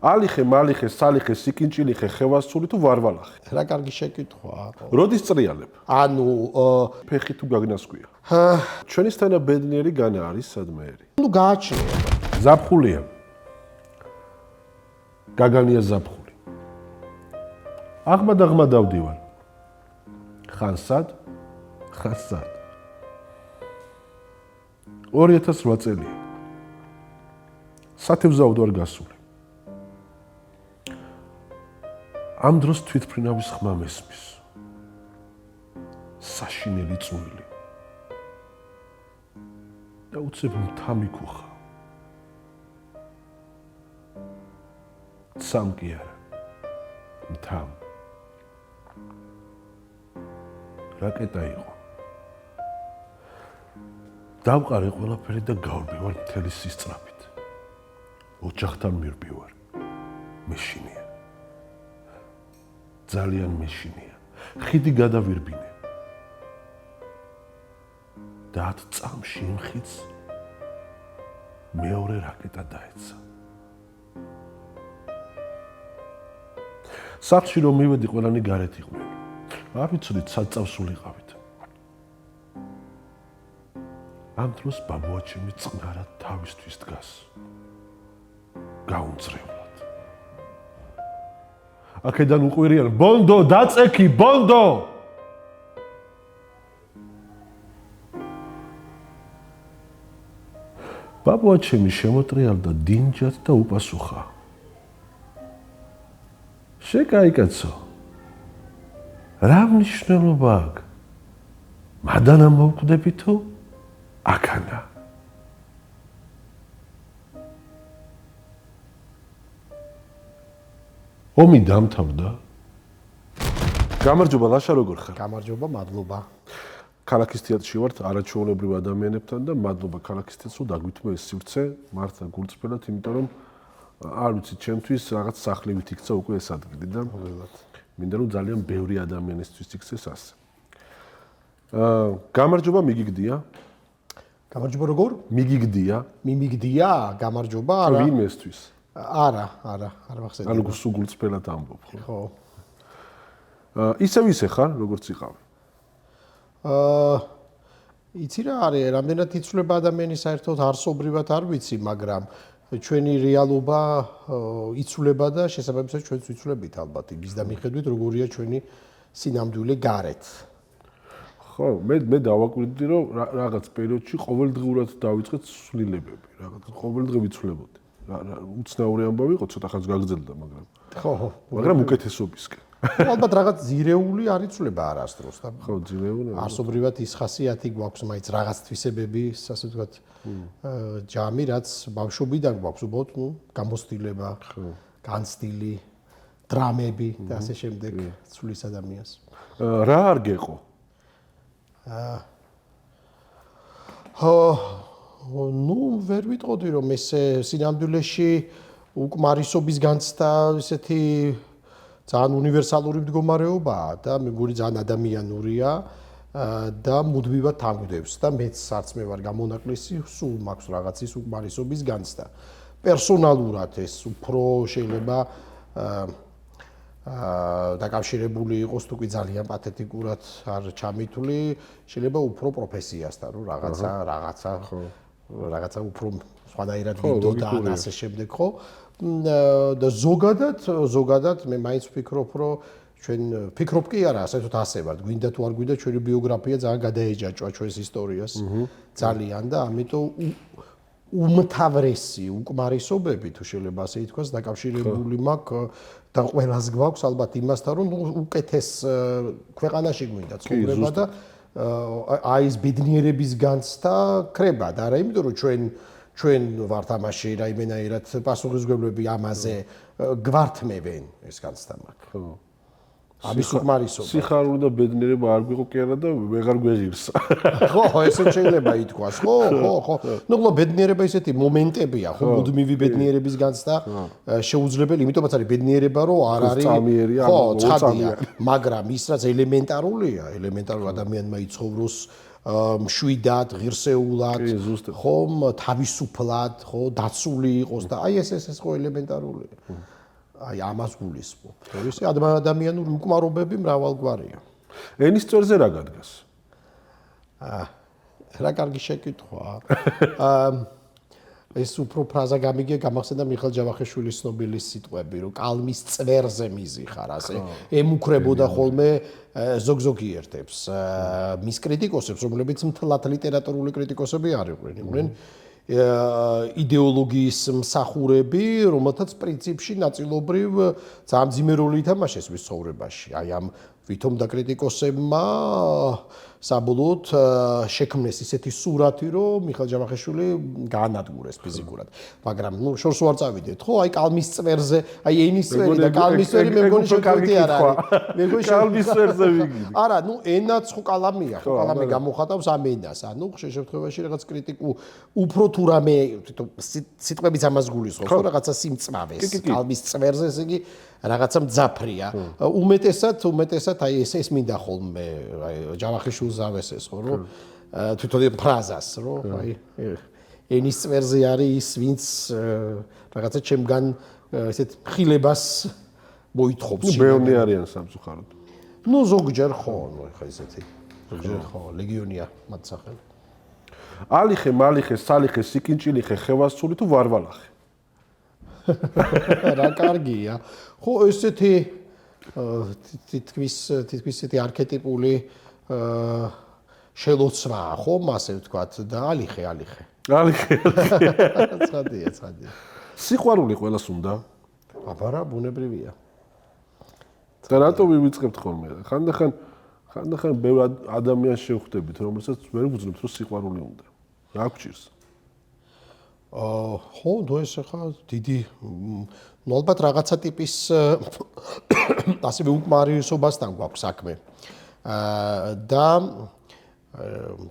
ალიხე, მალიხე, სალიხე, სიკინჭილიხე, ხევასწული თუ ვარვალახე. რა კარგი შეკითხვაა. როდის წრიალებ? ანუ ფეხი თუ გაგნასკვია. ჩვენისთანა ბედნიერი განა არის სადმეერი. ნუ გააჩნია. ზაფხულია. გაგანია ზაფხული. აღმა დავდივარ. ხანსად? 2008 წელია. სათევზაოდ ვარ გასული. ამ დროს თვითმფრინავის ხმა მესმის. საშინელი წვილი. და უცებ მთა მიქუხა. ცამ კი არა. მთა. რაკეტა იყო. დავყარე ყველაფერი და გავბივარ მთელი სისწრაფით. ოჯახთან მივბივარ. მეშინია. ძალიან მეშინია. ხიდი გადავირბინე. და 10 წამში იმ ხიდს მეორე რაკეტა დაეცა. სახლში რომ მივედი, ყველანი გარეთ იყვნენ. არ ვიცოდით, სად წავსულიყავით. ამ დროს ბაბუაჩემი წყნარად თავისთვის დგას. გაუმწრებლად. აქედან უყვირიან, ბონდო, დაწექი, ბონდო! ბაბუაჩემი შემოტრიალდა დინჯად და უპასუხა. შეკაიკაცო, რა მნიშვნელობა აქვს? მადანა მოვკვდები თუ აქანა? ომი დამთავრდა. გამარჯობა, ლაშა, როგორ ხარ? გამარჯობა, მადლობა. ქალაქის თეატრში ვართ არაჩვეულებრივ ადამიანებთან და მადლობა ქალაქის თეატრს, რომ დაგვითმა ეს სივრცე მართლა გულწრფელად, იმიტომ რომ არ ვიცი, ჩემთვის რაღაც სახლივით იქცა უკვე ეს ადგილი და მინდა რომ ძალიან ბევრი ადამიანისთვის იქცეს ასე. გამარჯობა, მიგიგდია? გამარჯობა როგორ? მიგიგდია? მიმიგდია? გამარჯობა არა? ვინმესთვის? არა მახსენდება. ანუ სულ გულწრფელად ამბობ, ხო? ხო. ისევ ხარ, როგორც იყავი. იცი რა არის, რამდენად იცვლება ადამიანი საერთოდ არსობრივად არ ვიცი, მაგრამ ჩვენი რეალობა იცვლება და შესაბამისად ჩვენც ვიცვლებით ალბათ იმის და მიხედვით როგორია ჩვენი სინამდვილე გარეთ. ხო, მე დავაკვირდი, რომ რაღაც პერიოდში ყოველდღურად დავიწყეთ ცვლილებები, რაღაც ყოველდღე ვიცვლებოდი. უცნაური ამბავი იყო, ცოტა ხანს გაგრძელდა, მაგრამ მაგრამ უკეთესობისკენ. ალბათ რაღაც ძირეული არ იცვლება არასდროს და ხო, ძირეული. არსობრივად ის ხასიათი გვაქვს, მაინც რაღაც თვისებები, ასე ვთქვათ, ჯამი, რაც ბავშვობიდან გვაქვს, უბრალოდ, გამოცდილება, განცდილი, დრამები და ასე შემდეგ ცვლის ადამიანს. რა არ გეყო? ნუ ვერ ვიტყოდი, რომ ეს სინამდვილეში უკმარისობის განცდა ისეთი ძალიან უნივერსალური მდგომარეობაა და მე მგონი ძალიან ადამიანურია და მუდმივად თამგვდებს და მეც არც მე ვარ გამონაკლისი, სულ მაქვს რაღაცის უკმარისობის განცდა. პერსონალურად ეს უფრო შეიძლება დაკავშირებული იყოს თუ კი ძალიან პათეტიკურად არ ჩამითვლი, შეიძლება უფრო პროფესიასთან, რომ რაღაცა უფრო სხვანაირად გინდოდა და ასე შემდეგ, ხო? და ზოგადად მე მაინც ვფიქრობ, რომ ჩვენ ფიქრობ კი არა, საერთოდ ასე ვართ, გვინდა თუ არ გვინდა, ჩვენი ბიოგრაფია ძალიან გადაეჯაჭვა ჩვენს ისტორიას ძალიან და ამიტომ უმთავრესი უკმარისობები თუ შეიძლება ასე ითქვას, დაკავშირებული მაქვს და ყველას გვაქვს ალბათ იმასთან, რომ უკეთეს ქვეყანაში გვინდა ცხოვრება და აი ეს ბედნიერების განცდა ქრება და არა იმიტომ რომ ჩვენ ვართ ამაში რაიმენაირად პასუხისმგებლები ამაზე გვართმევენ ეს განცდა მაქვს. ხო. ამის უკმარისობა. სიხარული და ბედნიერება არ გვიყო კი არა და ვეღარ გვეღირსა. ხო, ესე შეიძლება ითქვას. ხო. ნუ ბედნიერება ისეთი მომენტებია, ხო, მუდმივი ბედნიერების განცდა შეუძლებელი, იმიტომაც არის ბედნიერება, რომ არ არის ხო, ცხადია, მაგრამ ის რაც ელემენტარულია, ელემენტარულ ადამიანმა იცხოვროს მშვიდად, ღირსეულად, ხომ, თავისუფლად, ხო, დაცული იყოს და აი ეს ხო ელემენტარულია. აი ამას გულისხმობ. ისე ადამიანური უკმარობები მრავალგვარია. ენის წვერზე რა გადგას? რა კარგი შეკითხვაა. ეს უფრო ფრაზა გამიგე გამახსენდა მიხეილ ჯავახიშვილის ცნობილი სიტყვები, რომ კალმის წვერზე მიზიხარ, ასე ემუქრებოდა ხოლმე ზოგ-ზოგი ერთებს, მის კრიტიკოსებს, რომლებიც მთლად ლიტერატურული კრიტიკოსები არ იყვნენ, იდეოლოგიის მსახურები, რომელთაც პრინციპში ნაწილობრივ ძალიან მძიმე როლი ითამაშეს მის ცხოვრებაში. აი ამ ვითომ და კრიტიკოსებმა საბოლოოდ შექმნეს ისეთი სურათი, რომ მიხეილ ჯავახიშვილი გაანადგურეს ფიზიკურად. მაგრამ შორს ვარ წავიდეთ, ხო? აი კალმის წვერზე, აი ენის წვერი და კალმის წვერი მე მგონი შეკრიტი არ არის. მე მგონი კალმის წვერზე ვიგივი. არა, ენაც ხო კალამია, ხო კალამი გამოხატავს ამ ენას. ანუ ხშირ შემთხვევაში რაღაც კრიტიკუ უფრო თუ რამე სიტყვებიც ამას გულისხმობს, ხო რაღაცა სიმწმავეს. კალმის წვერზე ესე იგი რაღაცა მძაფრია. უმეტესად აი ეს მინდა ხოლმე აი ჯავახიშვილს ავესეს ხო რომ თვითონ ფრაზას რომ აი ენის წვერზე არის ის ვინც რაღაცა ჩემგან ესეთ ხილებას მოითხოვს. ბევრი არიან სამწუხაროდ. ზოგჯერ ხო, ხა ესეთი. ზოგჯერ ხო, ლეგიონია მათ სახელი. ალიხე, მალიხე, სალიხე, სიკინჭილიხე, ხევასწული თუ ვარვალახე? რა კარგია. ხო, ესეთი თითქმის ესეთი არქეტიპული შელოცვაა, ხომ, ასე ვთქვათ და ალიხე. ცხადია. სიყვარული ყველას უნდა? აბარა, ბუნებრივია. და რატო მივიწყებთ ხოლმე? ხანდახან ბევრ ადამიანს შევხვდებით, რომელსაც ვერ ვუძლებთ, რომ სიყვარული უნდა. რა გჭირს? ხო, ეს ახლა დიდი ალბათ რაღაცა ტიპის ასევე უკმარისობასთან გვაქვს საქმე. და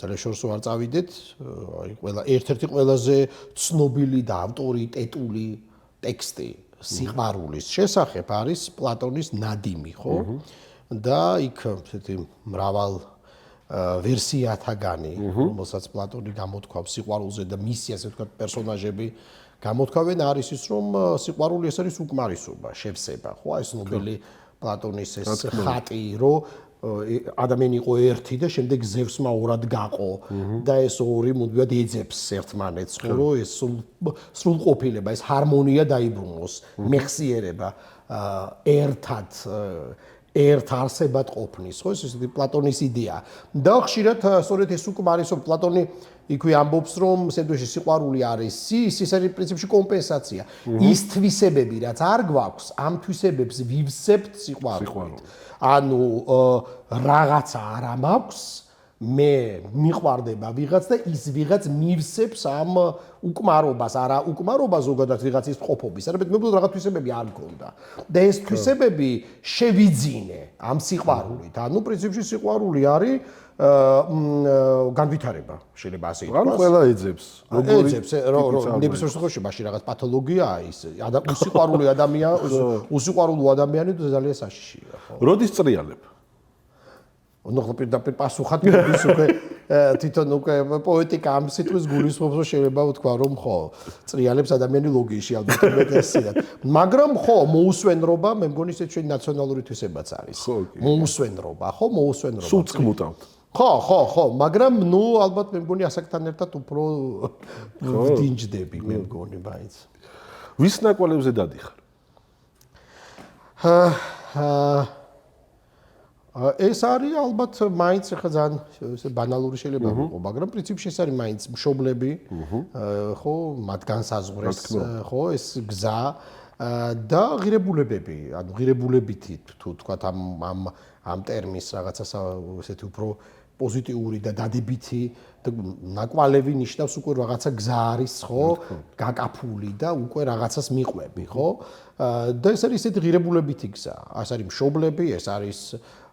თელეშორს ვარ წავიდეთ, აი ერთ-ერთი ყველაზე ცნობილი და ავტორიტეტული ტექსტი სიყვარულის შესახებ არის პლატონის ნადიმი, ხო? და იქ ესეთი მრავალ ვერსიათაგანი, რომელსაც პლატონი გამოთქვავს სიყვარულზე და მისი ასე ვთქვათ პერსონაჟები გამოთქვავენ არის ის რომ სიყვარული ეს არის უკმარისობა, შევსება, ხო? ეს ნობელი პლატონის ეს ხატი, რომ ადამიანი იყო ერთი და შემდეგ ზევსმა ორად გაყო და ეს ორი მუდმივად ეძებს ერთმანეთს, ხო? რომ ეს სრულყოფილება, ეს ჰარმონია დაიბრუნოს, მეხსიერება ერთად ერთ არსებად ყოფნის, ხო? ეს ისეთი პლატონის იდეა. და ხშირად სწორედ ეს უკმარისობა პლატონი იქვე ამბობს, რომ სέντვიჩი სიყვარული არის ის არის პრინციპში კომპენსაცია. ის თვისებები, რაც არ გვაქვს, ამ თვისებებს ვივსებთ სიყვარულით. ანუ რაღაცა არ მაქვს, მე მიყვარდება ვიღაც და ის ვიღაც მივსებს ამ უკმარობას, არა უკმარობა ზოგადად ვიღაცის ყოფობის, არამედ მე ვფიქრობ რაღაც თვისებები არ მქონდა. და ეს თვისებები შევიძინე ამ სიყვარულით. ანუ პრინციპში სიყვარული არის განვითარება, შეიძლება ასე ითქვას. ანუ ყველა ეძებს. ეძებს, ნებისმიერ შემთხვევაში მაშინ რაღაც პათოლოგიაა ის. უსიყვარული უსიყვარულო ადამიანი ძალიან საშიშია, ხო? როდის წრიალებ? ნუ პირდაპირ პასუხად ის უკვე თვითონ უკვე პოეტიკა ამ სიტყვის გულისხმობს, რომ შეიძლება ვთქვა, რომ ხო, წრიალებს ადამიანი ლოგიაში ალბათ უმეტესად. მაგრამ ხო, მოუსვენრობა, მე მგონი ეს ჩვენი ნაციონალური თვისებაც არის. მოუსვენრობა, ხო, მოუსვენრობა. სულ წკმუტავთ. ხო, მაგრამ ნუ ალბათ მე მგონი ასაკთან ერთად უფრო ვდინჯდები, მე მგონი მაინც. ვის ნაკვალებზე დადიხარ? ეს არის ალბათ მაინც ხა ძალიან ესე ბანალური შეიძლება იყოს, მაგრამ პრინციპში ეს არის მაინც მშობლები, ხო, მათ განსაზღვრეს, ხო, ეს გზა და ღირებულებები, ანუ ღირებულებითი თუ თქვათ ამ ტერმინს რაღაცა ესეთი უფრო პოზიტიური და დადებითი ნაკვალევი ნიშნავს უკვე რაღაცა გზა არის, ხო, გაკაფული და უკვე რაღაცას მიყვები, ხო? და ეს არის ესეთი ღირებულებითი გზა. ეს არის მშობლები, ეს არის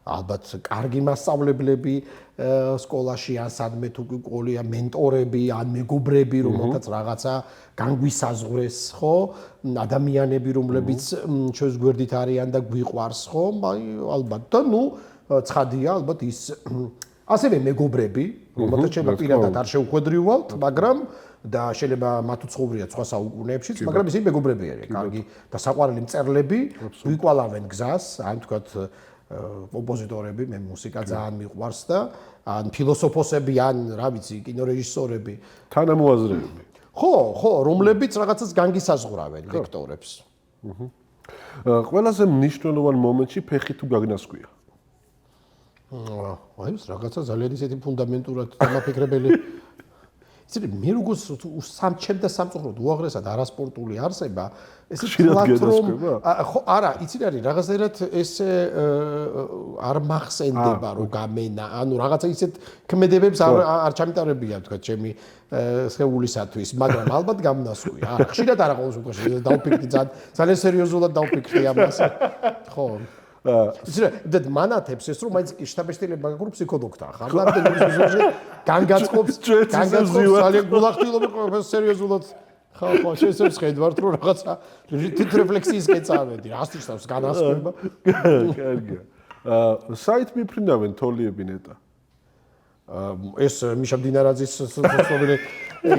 ალბათ კარგი მასწავლებლები სკოლაში ან სადმე თუ ყოლია მენტორები ან მეგობრები რომელთაც რაღაცა განგვისაზღვრეს ხო ადამიანები რომლებიც ჩვენს გვერდით არიან და გვიყვარს ხო აი ალბათ და ნუ ცხადია ალბათ ის ასევე მეგობრები რომელთა შეიძლება პირადად არ შეუხვედრივალთ, მაგრამ და შეიძლება მათ უცხოვრიათ სხვა საუკუნეებშიც, მაგრამ ისინი მეგობრები არიან, კარგი და საყვარელი მწერლები გვიკვალავენ გზას, ან თქვათ კომპოზიტორები, მე მუსიკა ძალიან მიყვარს და ან ფილოსოფოსები, ან რა ვიცი, კინორეჟისორები, თანამოაზრეები. ხო, რომლებიც რაღაცას განგისაზღვრავენ ლექტორებს. ყველაზე მნიშვნელოვან მომენტში ფეხი თუ გაგნასკვია. აი ეს რაღაცა ძალიან ისეთი ფუნდამენტურად დამაფიქრებელი. იცი მე როგორც სამჩემ და სამწუხაროდ უაღრესად არასპორტული არსება, ეს თლათ რომ ხო არა, იცი რა არის, რაღაცერად ესე არ მახსენდება რომ გამენა, ანუ რაღაცა ისეთ ქმედებებს არ ჩამიტარებია თქვა ჩემი სხეულისათვის, მაგრამ ალბათ გამნასვია. არა, ხშირად არა ყოველ შემთხვევაში დავფიქრდი ძალიან სერიოზულად დავფიქრდი ამას. ხო. იცი რა, და მანათებს ეს რომ მაინც შტაბ-ეშტილება გაგურ ფსიქოლოგთან. ხარლამდე ის განგაწყობს ძალიან გულახდილობა სერიოზულად. ხო, შესაძლოა შედვართ რომ რაღაცა თვითრეფლექსიისკენ წავედი. ასტიშავს განასხვება. კარგია. საით მიფრინავენ თოლიები ნეტა? ეს მიშა მდინარაძის ცნობილი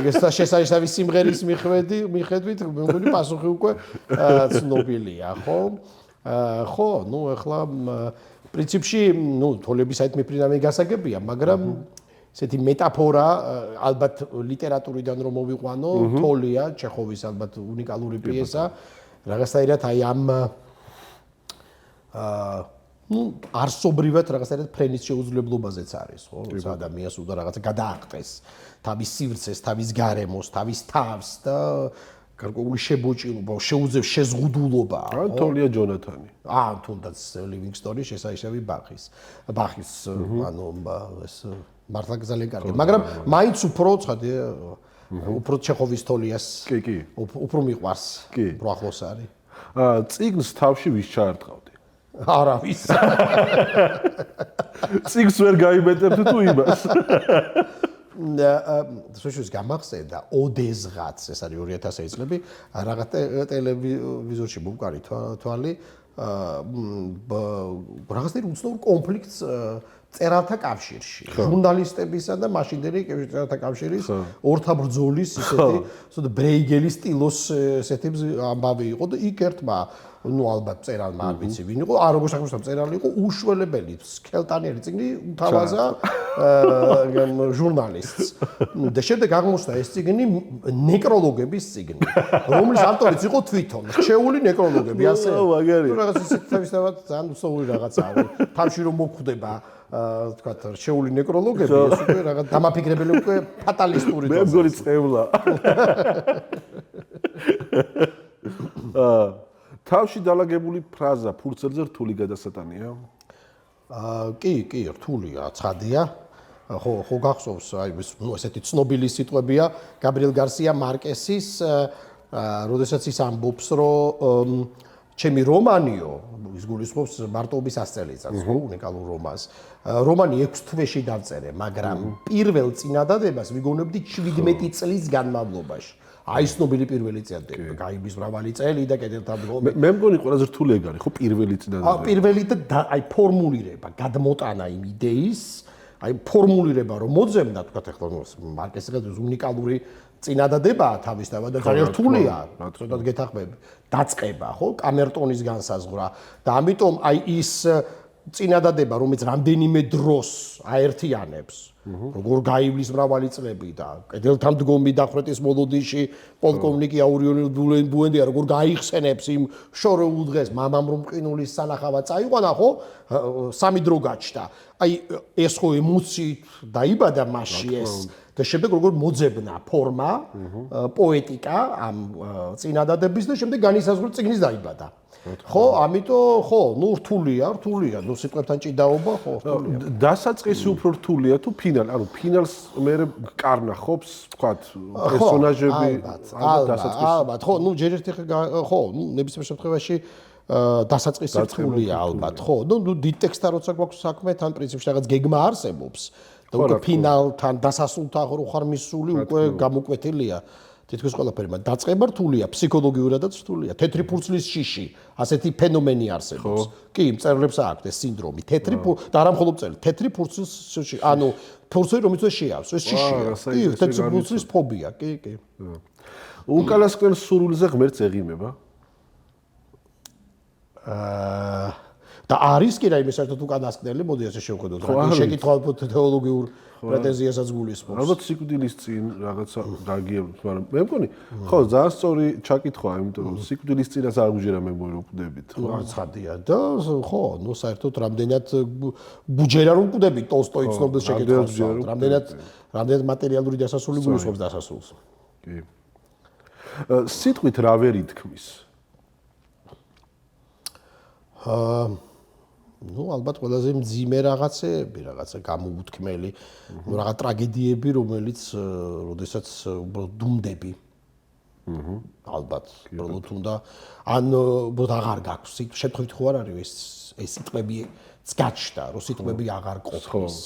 ეს შესაძლებელი სიმღერის მიხედვით მეგონი პასუხი უკვე ცნობილია, ხო? ხო, ნუ ახლა პრინციპში, ნუ თოლების საით მიფრინავენ გასაგებია, მაგრამ ესეთი მეტაფორა ალბათ ლიტერატურიდან რომ მოვიყვანო, თოლია, ჩეხოვის ალბათ უნიკალური პიესა, რაღაცაირად აი ამ ნუ არსობრივად რაღაცაირად ფრენის შეუძლებლობაზეც არის, ხო? როცა ადამიანს უნდა რაღაცა გადაახტეს თავის სივრცეს, თავის გარემოს, თავის თავს და გარკვეული შებოჭილობა, შეუძლებს შეზღუდულობა. ან თოლია ჯონათანი. თუნდაც ლივინგსტონი შესაძლებელი ბახის, ანუ ეს მართლა ძალიან კარგი. მაგრამ მაინც უფრო ცხადია, უფრო ჩეხოვის თოლიას. კი. უფრო მიყვარს. უფრო ახლოს არის. წიგნს თავში ვის ჩაარტყავდი? არავის. წიგნს ვერ გაიმეტებთ თუ იმას? სოციალიზმის გამახსენდა ოდესღაც, ეს არის 2000 წლები, რაღაც ტელევიზორში მომკარი თვალი, რაღაცნაირ უცნაურ კონფლიქტს წერალთა კავშირში, ჟურნალისტებისა და მაშინდელი წერალთა კავშირის ორთა ბრძოლის ისეთი, ცოტა ბრეიგელის სტილოს ესეთი ამბავი იყო და იქ ერთმა ნუ ალბათ წერალმა არ ვიცი ვინ იყო, როგორც აღნიშნავ წერალი იყო უშველებელი, სქელტანიერი წიგნი უთავაზა ჟურნალისტს. და შემდეგ აღმოჩნდა ეს წიგნი ნეკროლოგების წიგნი, რომლის ავტორიც იყო თვითონ რჩეული ნეკროლოგები, ასე. რაღაც ისეთი თავისთავად ძალიან უსაურო რაღაცა არის. თავში რომ მოხვდება თქვათ რჩეული ნეკროლოგები, ეს უკვე რაღაც დამაფიქრებელი უკვე ფატალისტური მე მგონი წევლა. თავში დალაგებული ფრაზა ფურცელზე რთული გადასატანია? კი, რთულია, ცხადია. ხო გახსოვს, აი ეს ნუ ესეთი ცნობილი სიტყვებია გაბრიელ გარსია მარკესის, როდესაც ის ამბობს, რომ ჩემი რომანიო, ის გულისხმობს მარტოობის 100 წელიწადს, ხო, უნიკალურ რომანს. რომანი 6 თვეში დავწერე, მაგრამ პირველ წინადადებას ვიგონებდი 17 წლის განმავლობაში. აი ცნობილი პირველი წინადადება, გაიბის მრავალი წელი და კედელთან დგომი. მე მგონი ყველაზე რთული ეგ არის, ხო, პირველი წინადადება. პირველი და აი ფორმულირება, გადმოტანა იმ იდეის, აი ფორმულირება რომ მოძებნა, თქვათ ახლა მარკესის უნიკალური წინადადებაა თავისთავად და ძალიან რთულია, ცოტათ გეთახმები. დაწყება, ხო, კამერტონის განსაზღვრა და ამიტომ აი ის წინადადება, რომელიც რამდენიმე დროს აერთიანებს, როგორ გაივლის მრავალი წლები და კედელთან დგომი დახვრეტის მოლოდინში პოლკოვნიკი აურიონი ბუენდია, როგორ გაიხსენებს იმ შორეულ დღეს, მამამ რომ ყინულის სანახავად წაიყვანა, ხო, სამი დრო გაჩნდა. აი ეს ხო ემოციით დაიბადა მასში ეს და შემდეგ როგორ მოძებნა ფორმა, პოეტიკა ამ წინადადების და შემდეგ განისაზღვრა წიგნის დაიბადა. ხო, ამიტომ ხო, ნუ რთულია, ნუ სიტყვებთან ჭიდაობა, ხო, რთულია. დასაწყისი უფრო რთულია თუ ფინალი, ანუ ფინალს მე კარნახობს, თქვათ, პერსონაჟები, ალბათ, ხო, ნუ ჯერ ერთი ხო, ნუ ნებისმიერ შემთხვევაში დასაწყისი რთულია ალბათ, ხო, ნუ დიდ ტექსტთან როცა გვაქვს საქმე, თან პრინციპში რაღაც გეგმა არსებობს და უკვე ფინალთან დასასრულთან რო ხარ მისული, უკვე გამოკვეთილია. თითქოს ყველაფერი, მაგრამ დაწყება რთულია, ფსიქოლოგიურადაც რთულია. თეთრი ფურცლის შიში, ასეთი ფენომენი არსებობს. კი, მწერლებს აქვთ ეს სინდრომი. და არა მხოლოდ მწერლებს, თეთრი ფურცლის შიში, ანუ ფორცელი რომელიც შეავს, ეს შიშია. კი, ხთებსიბულცრის ფობია, კი. უკანასკნელ სურვილზე ღმერთს ეღიმება? და არის კი რაიმე საერთოდ უკანასკნელი, მოდი ასე შევხედოთ, რა შეკითხვა თეოლოგიურ პრეტენზიასაც გულისხმობს. ალბათ სიკვდილის წინ რაღაცა გაგიებთ, მაგრამ მე მგონი, ხო, ძალიან სწორი ჩაკითხვაა, იმიტომ რომ სიკვდილის წინაც არ გუჯერა მე მგონი რომ კვდებით, ხო? ცხადია და ხო, ნუ საერთოდ რამდენად ბუჯერა რომ კვდებით ტოლსტოი ცნობილ შეკითხვას, რამდენად მატერიალური დასასრული გულისხმობს დასასრულს. კი. სიტყვით რა ვერ ითქმის? ნუ ალბათ ყველაზე მძიმე რაღაცეები, რაღაცა გამოუთქმელი, რაღაც ტრაგედიები, რომელიც როდესაც უბრალოდ დუმდები. ალბათ, უბრალოდ უნდა ან უბრალოდ აღარ გაქვს. შემთხვევით ხო არ არის ეს სიტყვები გაჩნდა, რომ სიტყვები აღარ ყოფნის.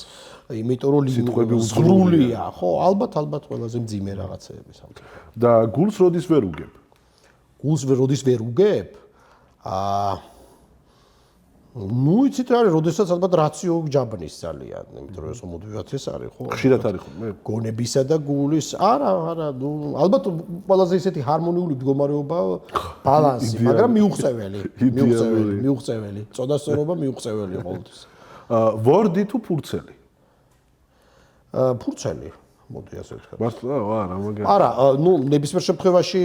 იმიტომ რომ სიტყვები უძღვრულია, ხო, ალბათ ყველაზე მძიმე რაღაცეები სამწუხაროდ. და გულს როდის ვერ უგებ? გულს როდის ვერ უგებ? ნუ იცით რა არის, როდესაც ალბათ რაციო გჯაბნის ძალიან, იმიტომ რომ ეს მოდივად ეს არის, ხო? ხშირად არის ხოლმე? გონებისა და გულის, არა, ნუ ალბათ ყველაზე ისეთი ჰარმონიული მდგომარეობა, ბალანსი, მაგრამ მიუღწეველი. წონასწორობა მიუღწეველი ყოველთვის. ვორდი თუ ფურცელი? ფურცელი, მოდი ასე ვთქვა. მართლა, არა, მაგარი. არა, ნუ ნებისმიერ შემთხვევაში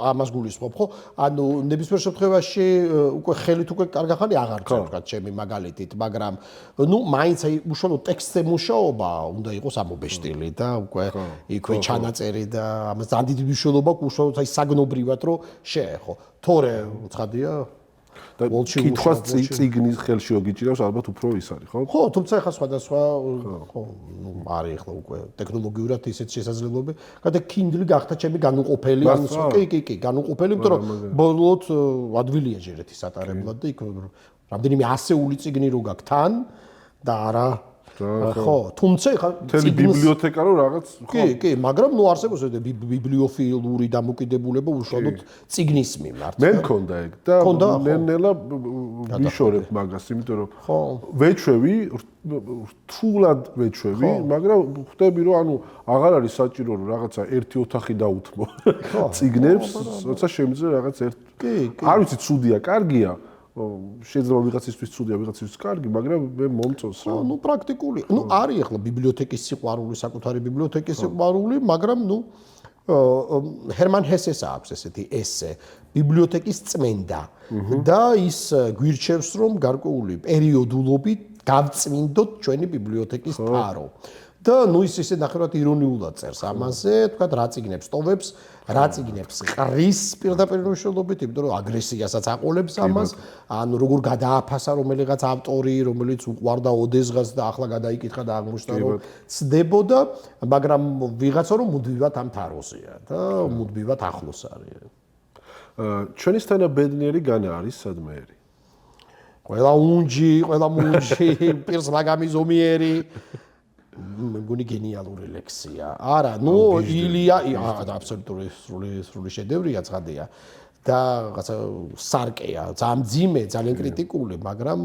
ამას გულისხმობ, ხო? ანუ ნებისმიერ შემთხვევაში უკვე ხელით უკვე კარგახანი აღარ წევ, ვთქვა, ჩემი მაგალითით, მაგრამ ნუ მაინც აი უშუალოდ ტექსტზე მუშაობა უნდა იყოს ამობეშტილი და უკვე იქვე ჩანაწერი და ამას ძალიან დიდი მნიშვნელობა უშუალოდ აი საგნობრივად რომ შეეხო. თორე ცხადია და კითხვას წიგნის ხელში გიჭირავს ალბათ უფრო ის არის, ხო? ხო, თუმცა ახლა სხვადასხვა ხო, ნუ არის ახლა უკვე ტექნოლოგიურად ისეთ შესაძლებლობები. გადა Kindle გახდა ჩემი განუყოფელი, ანუ კი, განუყოფელი, იმიტომ რომ ბოლოდ ადვილია ჯერ ერთი სატარებლად და იქ რამდენიმე ასეული წიგნი რო გაქვს თან და არა ხო, თუმცა ხა თელი ბიბლიოთეკა რო რაღაც ხო კი, მაგრამ ნუ არსებობს ეს ბიბლიოფილური დამოკიდებულება უშუალოდ წიგნის მიმართ. მე მქონდა ეგ და ნელა ვიშორებ მაგას, იმიტომ რომ ვეჩვევი, რთულად ვეჩვევი, მაგრამ ხვდები რომ ანუ აღარ არის საჭირო რომ რაღაცა ერთი ოთახი დაუთმო წიგნებს, როცა შემიძლია რაღაც ერთ არ ვიცი, ცუდია, კარგია. შეიძლება ვიღაცისთვის ცუდია, ვიღაცისთვის კარგი, მაგრამ მე მომწონს რა. ნუ პრაქტიკული. ნუ არის ახლა ბიბლიოთეკის სიყვარული, საკუთარი ბიბლიოთეკის სიყვარული, მაგრამ ნუ ჰერმან ჰესეს აქვს ესეთი ესე, ბიბლიოთეკის წმენდა და ის გვირჩევს, რომ გარკვეული პერიოდულობით გავწმინდოთ ჩვენი ბიბლიოთეკის თარო. და ნუ ის ისე ნახევრად ირონიულად წერს ამაზე, თქვა რა წიგნებს ტოვებს, რა წიგნებს ყრის პირდაპირ მნიშვნელობით, იმიტომ რომ აგრესიასაც აყოლებს ამას, ანუ როგორ გადააფასა რომელიღაც ავტორი, რომელიც უყვარდა ოდესღაც და ახლა გადაიკითხა და აღმოჩნდა რომ ცდებოდა, მაგრამ ვიღაცა რომ მუდმივად ამ თაროზეა და მუდმივად ახლოს არის. ჩვენისთანა ბედნიერი განა არის სადმეერი. ყველა მუნჯი, პირს მაგამი ზომიერი მე მგონი გენიალური ლექსია. არა, ნუ ილია, აბსოლუტური სრული შედევრია, ცხადია. და რაღაცა სარკეა, ძალიან მძიმე, ძალიან კრიტიკული, მაგრამ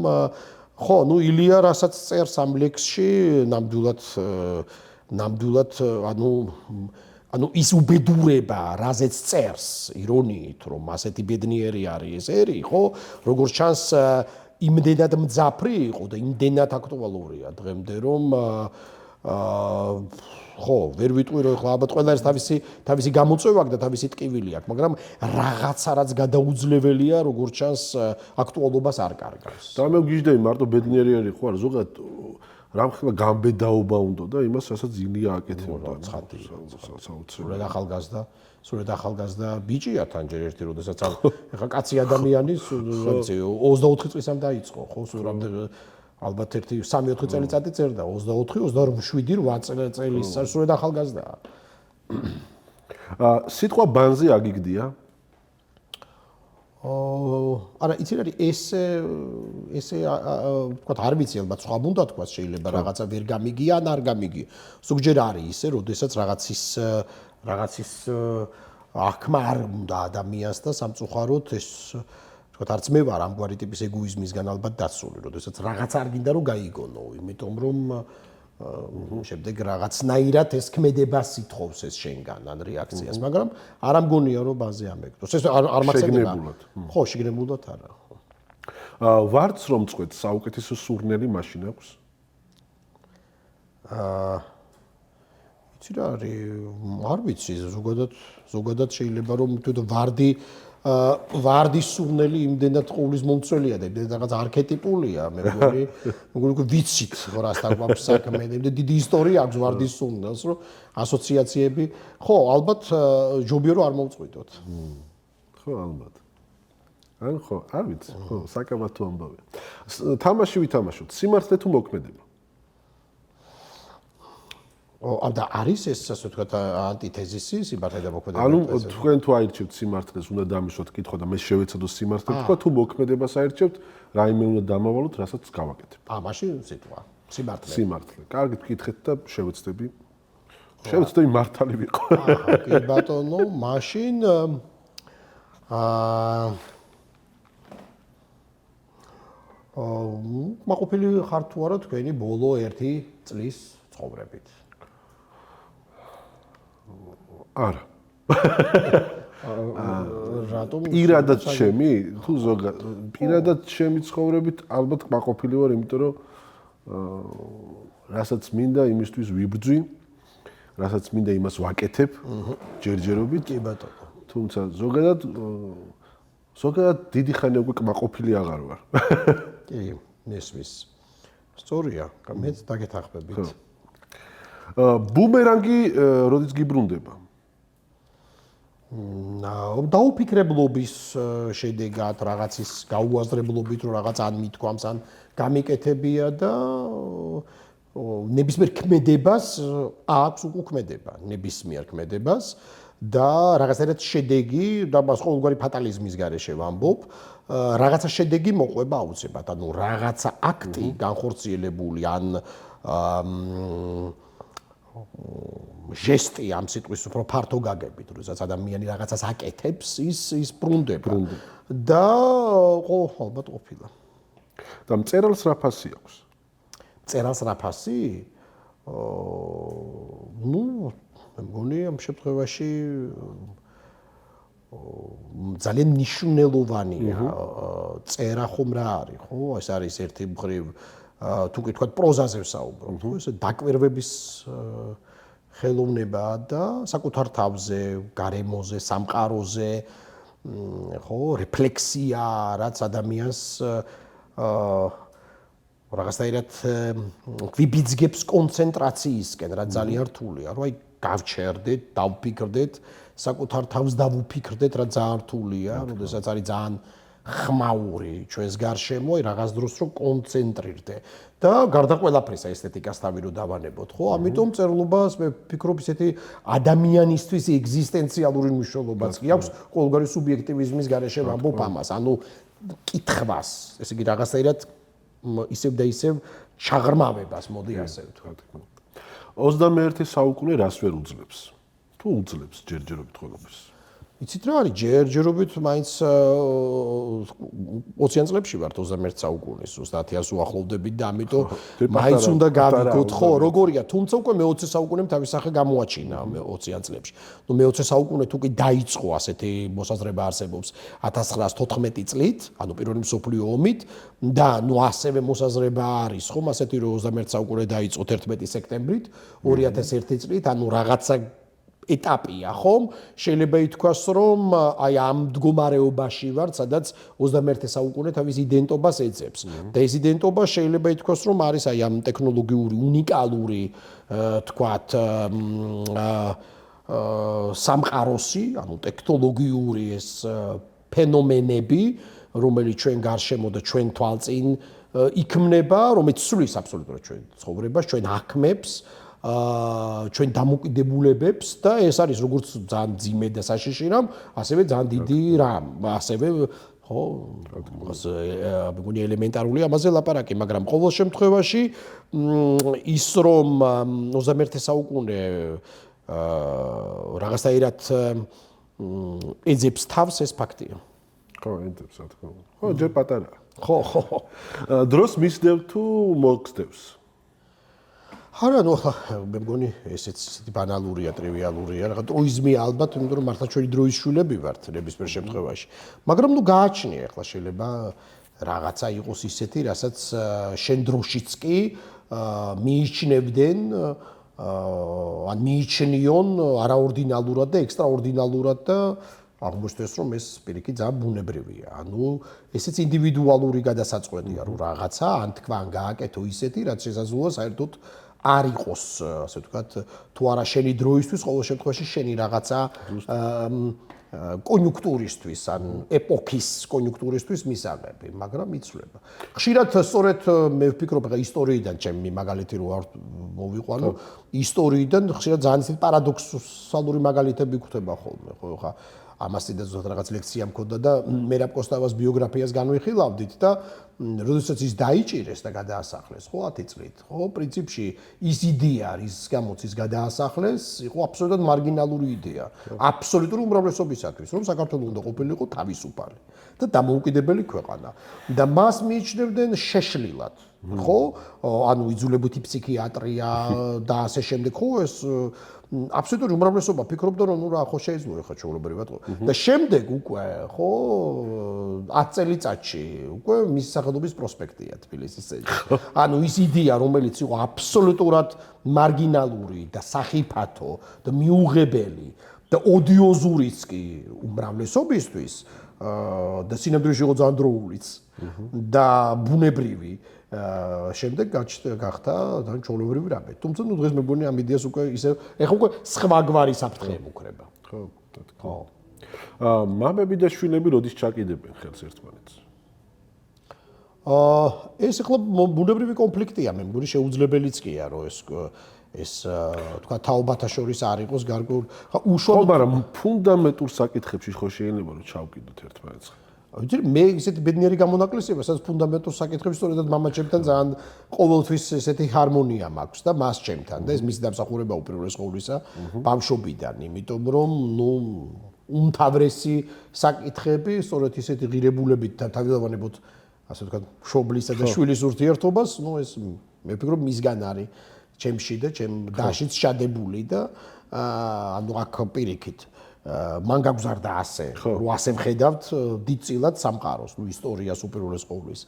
ხო, ნუ ილია რასაც წერს ამ ლექსში, ნამდვილად, ანუ ის უბედურება, რაზეც წერს, ირონიით, რომ ასეთი ბედნიერი არის ეს ერი, ხო? როგორც ჩანს, იმდენად მძაფრი იყო და იმდენად აქტუალურია დღემდე, რომ ხო, ვერ ვიტყვი რომ ახლა ალბათ ყველა ეს თავისი გამოწვევა აქვს და თავისი ტკივილი აქვს, მაგრამ რაღაცა რაც გადაუძლებელია, როგორც ჩანს, აქტუალობას არ კარგავს. და მე ვგიჟდები მარტო ბედნიერი არის ხო არა, ზოგადად რამხელა გამბედაობა უნდა და იმას რასაც ილია აკეთებდა. სრულად ახალგაზრდა ბიჭია თან ჯერ ერთი როდესაც ახლა კაცი ადამიანის 24 წლისამ დაიწყო, ხო, ალბათ ერთი 3-4 წელიწადი წერდა 24, 28, 8 წელის სრულად ახალგაზრდაა. სიტყვა ბანზე აგიგდია? არა, იცი რა ესე ვთქვათ, არ ვიცი, ალბათ სხვა უნდა თქვას, შეიძლება რაღაცა ვერ გამიგია ან არ გამიგია. ზოგჯერ არის ისე, როდესაც რაღაცის აღქმა არ უნდა ადამიანს და სამწუხაროდ ეს ვთქვათ, არც მე ვარ ამგვარი ტიპის ეგოიზმისგან ალბათ დაცული, როდესაც რაღაც არ გინდა რომ გაიგონო, იმიტომ რომ შემდეგ რაღაცნაირად ეს ქმედებას ითხოვს ეს შენგან ან რეაქციას, მაგრამ არ ამგონია რომ ბაზე ამეკროს. ეს არ მახსენდება. ხო, შეგნებულად არა. ვარდს რომ წყვეთ საუკეთესო სურნელი მაშინ აქვს? იცი რა არის, არ ვიცი, ზოგადად შეიძლება რომ თვითონ ვარდის სურნელი იმდენად ყოვლის მომცველია და იმდენად რაღაც არქეტიპულია, მე მგონი ვიცით რასთან გვაქვს საქმე, იმდენად დიდი ისტორია აქვს ვარდის სურნელს, რომ ასოციაციები, ხო, ალბათ ჯობია რომ არ მოვწყვიტოთ. ხო, ალბათ. ან ხო, არ ვიცი, ხო, საკამათო ამბავია. თამაში ვითამაშოთ, სიმართლე თუ მოქმედება? და არის ეს ასე ვთქვათ ანტითეზისი სიმართლე და მოქმედება. ანუ თქვენ თუ აირჩევთ სიმართლეს, უნდა დამისვათ კითხვა და მე შევეცადო სიმართლე თქვა, თუ მოქმედებას აირჩევთ, რაიმე უნდა დამავალოთ, რასაც გავაკეთებ. მაშინ სიტყვა სიმართლე. სიმართლე. კარგით გკითხეთ და შევეცდები. შევეცდები მართალი ვიყო. კი ბატონო, მაშინ მაყოფილი ხარ თუ არა თქვენი ბოლო 1 წლის ცხოვრებით? არა. რატომ? პირადად ჩემი, თუ ზოგადად პირადად ჩემი ცხოვრებით ალბათ მაყოფილი ვარ, იმიტომ რომ რასაც მინდა იმისთვის ვიბრძვი, რასაც მინდა იმას ვაკეთებ ჯერჯერობით. კი ბატონო. თუმცა ზოგადად დიდი ხანი უკვე კმაყოფილი აღარ ვარ. კი, ნესვის. სწორია, მეც დაგეთანხმებით. ბუმერანგი როდის გიბრუნდება? დაუფიქრებლობის შედეგად რაღაცის გაუაზრებლობით რომ რაღაც ან მithქვამს ან გამიკეთებია და ნებისმიერ ქმედებას აქვს უკმედება, ნებისმიერ ქმედებას და რაღაცნაირად შედეგი და მას ყოველგვარი ფატალიზმის გარეშე ვამბობ, რაღაცა შედეგი მოყვება აუცილებლად, ანუ რაღაცა აქტი განხორციელებული ან ჟესტი ამ სიტყვის უფრო ფართო გაგებით, როდესაც ადამიანი რაღაცას აკეთებს, ის ბრუნდება. და ალბათ ყოფილა. და მწერალს რა ფასი აქვს? მწერალს რა ფასი? მე მგონი ამ შემთხვევაში ძალიან მნიშვნელოვანია წერა ხომ რა არის, ხო? ეს არის ერთი მხრივ თუ გითხრათ პროზაზე ვსაუბრობ, ხო? ეს დაკვირვების ხელოვნება და საკუთარ თავზე, გარემოზე, სამყაროზე, ხო, რეფლექსია, რაც ადამიანს რაღაცნაირად გვიბიძგებს კონცენტრაციისკენ, რაც ძალიან რთულია, რომ აი გავჩერდეთ, დავფიქრდეთ, საკუთარ თავს დავუფიქრდეთ, რაც ძალიან რთულია, როდესაც არის ძალიან ხმაური ჩვენს გარშემო, რაღაც დროს რომ კონცენტრირდე და გარდა ყველაფრისა ესთეტიკასთან რო დავანებოთ, ხო? ამიტომ წერლობას მე ვფიქრობ ისეთი ადამიანისთვის ეგზისტენციალური მნიშვნელობაც კი აქვს, ყოველგვარი სუბიექტივიზმის გარეშე ვამბობ ამას, ანუ კითხვას, ესე იგი რაღაცნაირად ისევ და ისევ ჩაღრმავებას, მოდი ასე ვთქვათ. 21 საუკუნე რას ვერ უძლებს? თუ უძლებს ჯერჯერობით ყველაფერს? იცით რა არის ჯერჯერობით მაინც 20-იან წლებში ვართ 21 საუკუნის ზუსტად 1000-ს უახლოვდებით და ამიტომ მაინც უნდა გავიქოთ ხო როგორია თუმცა უკვე მე-20 საუკუნემ თავის სახე გამოაჩინა მე-20-იან წლებში. ნუ მე-20 საუკუნე თუ კი დაიწყო ასეთი მოსაზრება არსებობს 1914 წლით, ანუ პირველი მსოფლიო ომით და ნუ ასევე მოსაზრება არის ხომ ასეთი რომ 21 საუკუნე დაიწყო 11 სექტემბრით 2001 წლით, ანუ რაღაცა ეტაპია, ხომ? შეიძლება ითქვას, რომ აი ამ მდგომარეობაში ვარ, სადაც 21 საუკუნე თავის იდენტობას ეძებს. და ეს იდენტობა შეიძლება ითქვას, რომ არის აი ამ ტექნოლოგიური უნიკალური, თქვათ, სამყაროსი, ანუ ტექნოლოგიური ეს ფენომენები, რომელიც ჩვენ გარშემო და ჩვენ თვალწინ იქმნება, რომელიც სulis აბსოლუტურად ჩვენ ცხოვრებას, ჩვენ აქმებს ჩვენ დამოკიდებულებებს და ეს არის როგორც ძალიან ძიმე და საშიში რამ, ასევე ძალიან დიდი რამ, ასევე ხო, მეგონი ელემენტარული ამაზე ლაპარაკი, მაგრამ ყოველ შემთხვევაში ის რომ 21 საუკუნე რაღაცნაირად ეძებს თავს ეს ფაქტია. ხო, ეძებს, რა თქმა უნდა. ხო, ჯერ პატარა. ხო. დროს მისდევ თუ მოგწდევს? არა, ნუ მე მგონი ესეც ისეთი ბანალურია, ტრივიალურია, რაღაც ტროიზმი ალბათ, იმიტომ რომ მართლა ჩვენი დროის შვილები ვართ ნებისმიერ შემთხვევაში. მაგრამ ნუ გააჩნია ახლა შეიძლება რაღაცა იყოს ისეთი, რასაც შენ დროშიც კი მიიჩნევდნენ ან მიიჩნიონ არაორდინალურად და ექსტრაორდინალურად და აღმოჩნდეს რომ ეს პირიქით ძალიან ბუნებრივია. ანუ ესეც ინდივიდუალური გადასაწყვეტია, რომ რაღაცა ან თქვა ან გააკეთო ისეთი, რაც შესაძლოა საერთოდ არ იყოს, ასე ვთქვათ, თუ არა შენი დროისთვის, ყოველ შემთხვევაში შენი რაღაცა კონიუნქტურისთვის, ან ეპოქის კონიუნქტურისთვის მისაღები, მაგრამ იცვლება. ხშირად სწორედ მე ვფიქრობ, ხა ისტორიიდან ჩემი მაგალითი რო არ მოვიყვანო, ისტორიიდან ხშირად ძალიან ისეთი პარადოქსალური მაგალითები გვხვდება ხოლმე, ხო ხა ამას კიდე ზუსტად რაღაც ლექცია მქონდა და მერაბ კოსტავას ბიოგრაფიას განვიხილავდით და როდესაც ის დაიჭირეს და გადაასახლეს, ხო 10 წლით, ხო, პრინციპში ის იდეა, რის გამოც ის გადაასახლეს, იყო აბსოლუტურად მარგინალური იდეა, აბსოლუტური უმრავლესობისათვის, რომ საქართველოს უნდა ყოფილიყო თავისუფალი და დამოუკიდებელი ქვეყანა. და მას მიიჩნევდნენ შეშლილად, ხო? ანუ იძულებითი ფსიქიატრია და ასე შემდეგ, ხო, ეს აბსოლუტური უმრავლესობა ფიქრობდა რომ ნუ რა ხო შეიძლება ხა ჩვეულებრივად და შემდეგ უკვე ხო 10 წელიწადში უკვე მის სახელობის პროსპექტია თბილისის ცენტრში. ანუ ის იდეა რომელიც იყო აბსოლუტურად მარგინალური და სახიფათო და მიუღებელი და ოდიოზურიც კი უმრავლესობისთვის და სინამდვილეში იყო ძალიან დროულიც და ბუნებრივი შემდეგ გახდა ძალიან ჩვეულებრივი რამე. თუმცა ნუ დღეს მე მგონი ამ იდეას უკვე ისე ეხლა უკვე სხვა გვარი საფრთხე მუქრება. ხო, თქო. მამები და შვილები როდის ჩაკიდებენ ხელს ერთმანეთს? ეს ეხლა ბუნებრივი კონფლიქტია, მე მგონი შეუძლებელიც კია, რომ ეს თქვა თაობათა შორის არ იყოს გარკვეულ უშუალოდ მაგრამ ფუნდამენტურ საკითხებში ხო შეიძლება რომ ჩავკიდოთ ერთმანეთს? ვიცი მე ისეთი ბედნიერი გამონაკლისია, სადაც ფუნდამენტურ საკითხებში სწორედ მამაჩემთან ძალიან ყოველთვის ესეთი ჰარმონია მაქვს და მას ჩემთან და ეს მისი დამსახურება უპირველეს ყოვლისა ბავშვობიდან, იმიტომ რომ ნუ უმთავრესი საკითხები სწორედ ისეთი ღირებულებით და თავდადავანებოთ ასე ვთქვათ მშობლისა და შვილის ურთიერთობას, ნუ ეს მე ვფიქრობ მისგან არის ჩემში და ჩემ დაშიც შადებული და ანუ აქ პირიქით მან გაგზარდა ასე, რომ ასე მხედავთ დიდწილად სამყაროს, ნუ ისტორიას უპირველეს ყოვლისა.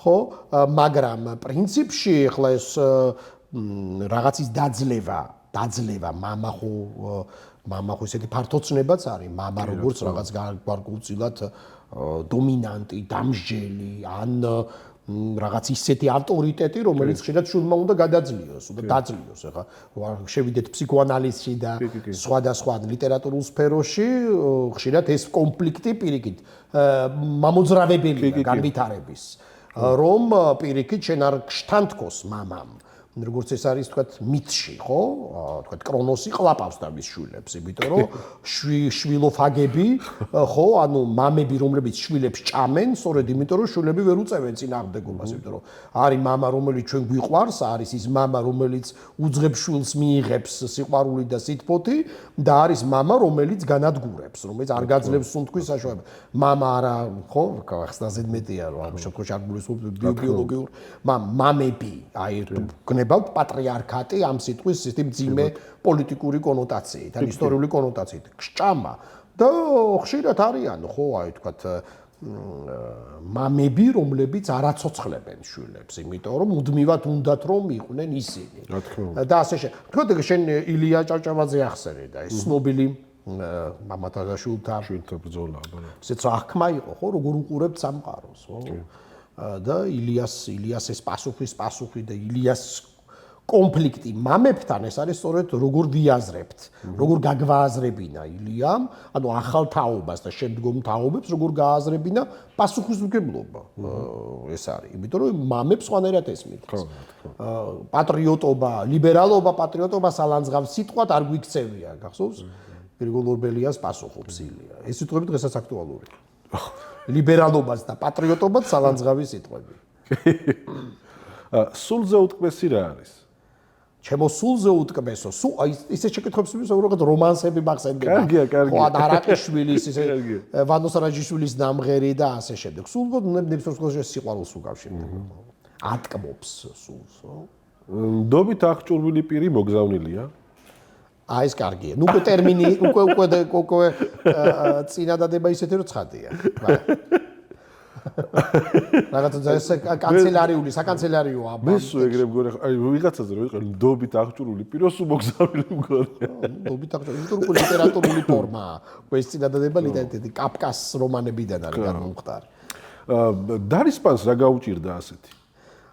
ხო, მაგრამ პრინციპში ახლა ეს რაღაცის დაძლევა, მამა ხო ესეთი ფართოცნებაც არის, მამა როგორც რაღაც გარკვეულწილად დომინანტი, დამსჯელი, ან რაღაც ისეთი ავტორიტეტი, რომელიც ხშირად შვილმა უნდა გადაძლიოს, უნდა დაძლიოს. ეხლა შევიდეთ ფსიქოანალიზში და სხვადასხვა ლიტერატურულ სფეროში, ხშირად ეს კონფლიქტი პირიქით მამოძრავებელია განვითარების, რომ პირიქით შენ არ გშთანთქოს მამამ. როგორც ეს არის თქვათ მითში, ხო? თქვათ კრონოსი ყლაპავს თავის შვილებს, იმიტომ რომ შვილოფაგები, ხო, ანუ მამები, რომლებიც შვილებს ჭამენ, სწორედ იმიტომ რომ შვილები ვერ უწევენ წინააღმდეგობას, იმიტომ რომ არის мама, რომელიც ჩვენ გვიყვარს, არის ის мама, რომელიც უძღებს შვილს მიიღებს სიყვარული და სითბოთი და არის мама, რომელიც განადგურებს, რომელიც არ გაძლევს სუნთქვის საშუალებას. мама არა, ხო, ხსნაზე მეტია რომ ამ შემთხვევაში არ გულისხმობ ბიოლოგიურ მამები, აი გნებავთ პატრიარქატი ამ სიტყვის ისეთი მძიმე პოლიტიკური კონოტაციით, ან ისტორიული კონოტაციით. გსჭამა და ხშირად არიან, ხო, აი თქვათ მამები, რომლებიც არაცოცხლებენ შვილებს, იმიტომ რომ მუდმივად უნდათ რომ იყვნენ ისინი. და ასე თქვათ შენ ილია ჭავჭავაძე ახსენე და ეს ცნობილი მამათა და შვილთა ბრძოლა. ესეც აღქმა იყო, ხო, როგორ უყურებთ სამყაროს, ხო? და ილიას ეს პასუხი და ილიას კონფლიქტი მამებთან ეს არის სწორედ როგორ ვიაზრებთ, როგორ გაგვააზრებინა ილიამ, ანუ ახალ თაობას და შემდგომ თაობებს როგორ გააზრებინა პასუხისმგებლობა. ეს არის, იმიტომ რომ მამებს სხვანაირად ესმის. პატრიოტობა, ლიბერალობა, პატრიოტობა სალანძღავს სიტყვად არ გვიქცევია, გახსოვს? გრიგოლ ორბელიას პასუხობს ილია. ეს სიტყვები დღესაც აქტუალურია. ლიბერალობას და პატრიოტობას სალანძღავი სიტყვები. სულზე უტკბესი რა არის? ჩემო სულზე უტკბესო, ისე შეკითხებს უბრალოდ რომანსები მახსენდება. კარგია. ხო, არაყიშვილის ისე ვანოს რაჯიშვილის ნამღერი და ასე შემდეგ. სულ ნებისმიერ შემთხვევაში სიყვარულს უკავშირდება. ატკბობს სულს, ხო? ნდობით აღჭურვილი პირი მოგზავნილია? აი ეს კარგია. ნუ უკვე ტერმინი უკვე წინადადება ისეთი რომ ცხადია. რაღაცა ეს კანცელარიული, საკანცელერიო აბა. მე სულ ეგრე მგონი, აი ვიღაცაზე რომ ვიყო ნდობით აღჭურვილი პირი, სულ მოგზავნილი მგონი. ნდობით აღჭურვილი, იმიტომ რომ ლიტერატურული ფორმაა. ეს წინადადება ლიტერატურული კაფკას რომანებიდან არის გამომხდარი. დარისპანს რა გაუჭირდა ასეთი?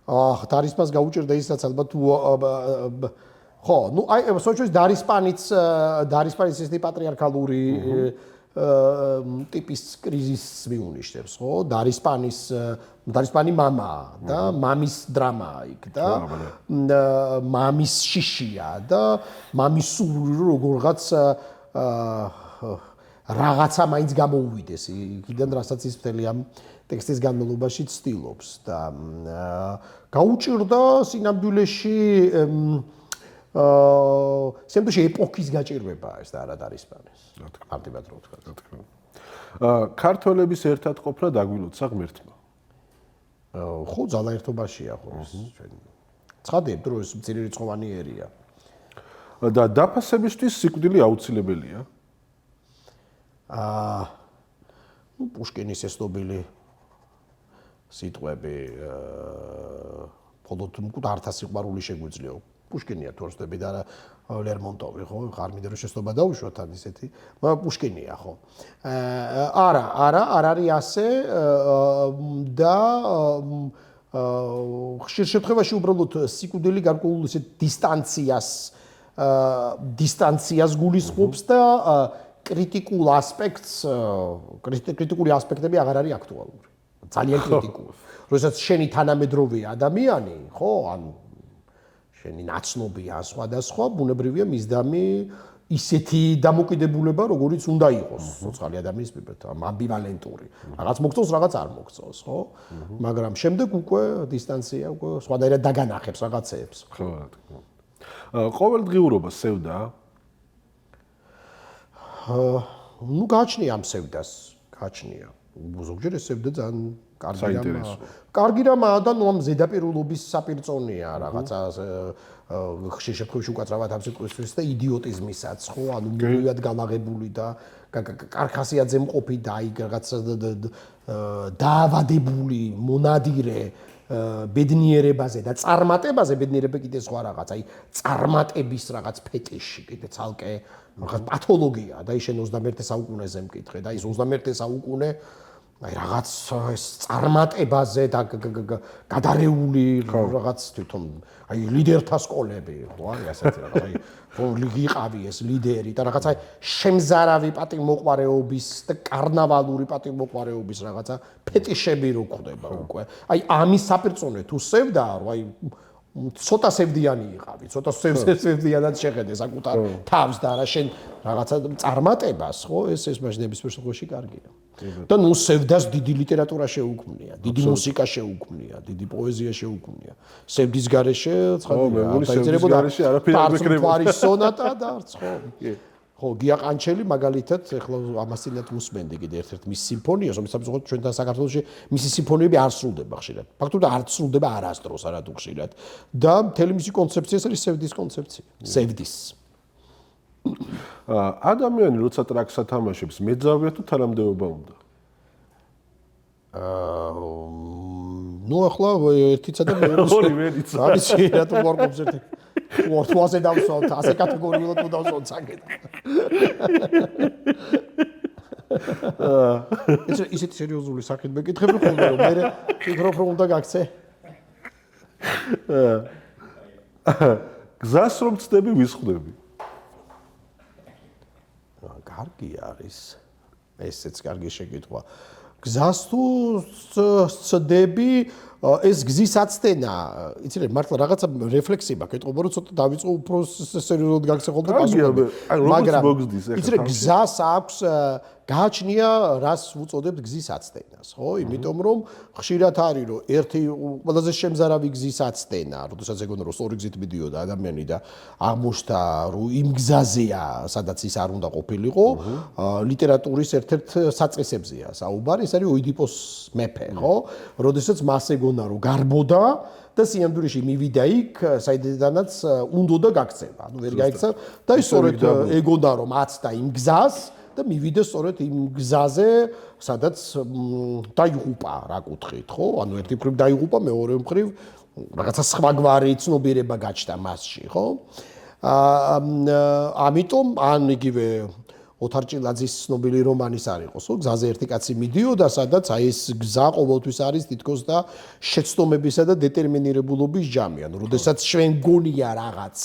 დარისპანს გაუჭირდა ისაც ალბათ ხო, ნუ აი სოჭუის დარისპანის ეს პატრიარქალური ტიპის კრიზისს მიუნიშნებს, ხო? დარისპანი მამაა და მამის დრამაა იქ და მამის შიშია და მამის სურვილი როგორღაც რაღაცა მაინც გამოუვიდეს იქიდან, რასაც ის მთელი ამ ტექსტის განმავლობაში ცდილობს და გაუჭირდა სინამდვილეში სამდუში ეპოქის გაჭირვებაა ეს და არა დარისპანის. მარტივად რო ვთქვა. ქართველების ერთად ყოფნა დაგვილოცა ღმერთმა. ხო, ძალაერთობაშია ხო ეს ჩვენ. ცხადია, რომ ეს მცირერიცხოვანი ერია. და დაფასებისთვის სიკვდილი აუცილებელია. ნუ პუშკინის ეს ნობილი სიტყვები მხოლოდ მკვდართა სიყვარული შეგვიძლია. პუშკინია თორსტები და ლერმონტოვი ხო? არ მინდა რომ შეცდომა დავუშვათ ან ისეთი, მაგრამ პუშკინია ხო? არ არის ასე და ხშირ შემთხვევაში უბრალოდ სიკვდილი გარკვეულ ისეთ დისტანციას გულისხმობს და კრიტიკული ასპექტები აღარ არის აქტუალური. ძალიან კრიტიკული. როდესაც შენი თანამედროვე ადამიანი, ხო, ან შენი ნაცნობია სხვადასხვა, ბუნებრივია მისდამი ისეთი დამოკიდებულება, როგორიც უნდა იყოს ცოცხალი ადამიანის მიმართ, ამბივალენტური. რაღაც მოგწონს, რაღაც არ მოგწონს, ხო? მაგრამ შემდეგ უკვე დისტანცია, უკვე სხვადასხვა დაგანახებს რაღაცეებს. ხო, რა თქმა უნდა. ყოველდღიურობა სევდა? ნუ გააჩნია ამ სევდას, გააჩნია. ზოგჯერ ეს სევდა ძალიან კარგი რამაა და ნუ ამ ზედაპირულობის საპირწონეა რაღაცა ხშირ შემთხვევაში უკაცრავად ამ სიტყვისთვის და იდიოტიზმისაც ხო ანუ მუდმივად განაღებული და კარქასიაძე მყოფი და აი რაღაცა დაავადებული მონადირე ბედნიერებაზე და წარმატებაზე ბედნიერება კიდე სხვა რაღაც აი წარმატების რაღაც ფეტიში კიდე ცალკე რაღაც პათოლოგია და ის შენ 21 საუკუნეზე მკითხე და ის 21 საუკუნე აი რაღაც ეს წარმატებაზე და გადარეული რაღაც თვითონ აი ლიდერთა სკოლები ხო არის ასეთი რაღაც აი ვიღავი ეს ლიდერი და რაღაცა შემზარავი პატიმოყვარეობის და კარნავალური პატიმოყვარეობის რაღაცა ფეტიშები რო ხდება უკვე აი ამის საპირწონე თუ სევდა რომ აი ცოტა სევდიანი იყავი ცოტა სევდიანად შეხედე საკუთარ თავს და რა შენ რაღაცა წარმატებას ხო ეს მაშინების შემთხვევაში კარგია და ნუ სევდას დიდი ლიტერატურა შეუქმნია, დიდი მუსიკა შეუქმნია, დიდი პოეზია შეუქმნია. სევდის გარეშე ცხადია, დაიწერებოდა პარცუპარის სონატა და არც ხო. ხო, გია ყანჩელი მაგალითად, ეხლა ამასინათ უსმენდი კიდე ერთ-ერთ მის სიმფონიას, რომელიც სამწუხაროდ ჩვენთან საქართველოში მისი სიმფონიები არ სრულდება ხშირად. ფაქტობრივად არ სრულდება არასდროს არადუ ხშირად. და მთელი მისი კონცეფცია არის სევდის კონცეფცია. სევდის. ადამიანი როცა ტრაკს ათამაშებს, მეძავია თუ თანამდებობა უნდა? ნუ ახლა ერთიცა და ორივეც. არის რატომ ვარყოფს ერთი. ვარსვაზე დავსვათ, ასე კატეგორიულად თუ დავსვათ საკითხი. ისეთი სერიოზული საკითხი მეკითხები ხოლმე რომ მე ფიქრობ რომ უნდა გაქცე. გზას რომ ცდები ვისხდები. კარგი არის. ესეც კარგი შეკითხვა. გზას თუ ცდები ეს გზის აცდენა, იცი რა მართლა რაღაცა რეფლექსია გეტყობა რომ ცოტა დავიწყო უფრო სერიოზულად გაქცე ხოლმე პასუხები. მაგრამ იცი იცი რა გზას აქვს გააჩნია რას უწოდებთ გზის აცდენას, ხო? იმიტომ რომ ხშირად არის რომ ერთი ყველაზე შემზარავი გზის აცდენა, როდესაც ეგონა რომ სწორი გზით მიდიოდა ადამიანი და აღმოჩნდა რომ იმ გზაზეა, სადაც ის არ უნდა ყოფილიყო, ლიტერატურის ერთ-ერთ საწყისებზეა საუბარი, ეს არის ოიდიპოს მეფე, ხო? როდესაც მას ეგონა რომ გარბოდა და სიამდვილეში მივიდა იქ, საიდანაც უნდა გაქცევა. ანუ ვერ გაიქცა და ის სწორედ ეგონა რომ აცდა იმ გზას და მივიდა სწორედ იმ გზაზე, სადაც დაიღუპა, რა კუთხით, ხო? ანუ ერთი მხრივ დაიღუპა, მეორე მხრივ რაღაცა სხვაგვარი ცნობიერება გაჩნდა მასში, ხო? ამიტომ ან იგივე ოთარ ჭილაძის ცნობილი რომანის არ იყოს, ხო? გზაზე ერთი კაცი მიდიოდა, სადაც აი ეს გზა ყოველთვის არის თითქოს და შეცდომებისა და დეტერმინირებულობის ჯამი. ანუ როდესაც ჩვენ გონია რაღაც